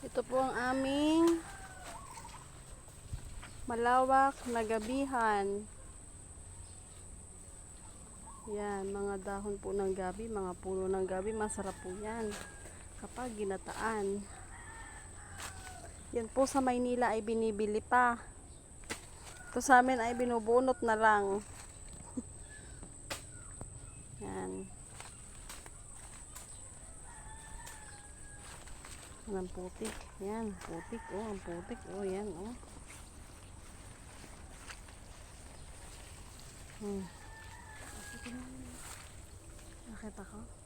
Ito po ang aming malawak na gabihan. Yan, mga dahon po ng gabi, mga puno ng gabi, masarap po yan kapag ginataan. Yan po sa Maynila ay binibili pa. Ito sa amin ay binubunot na lang. Yan. Ang putik. Yan, putik. Oh, ang putik. Oh, yan. Oh. Nakita ko.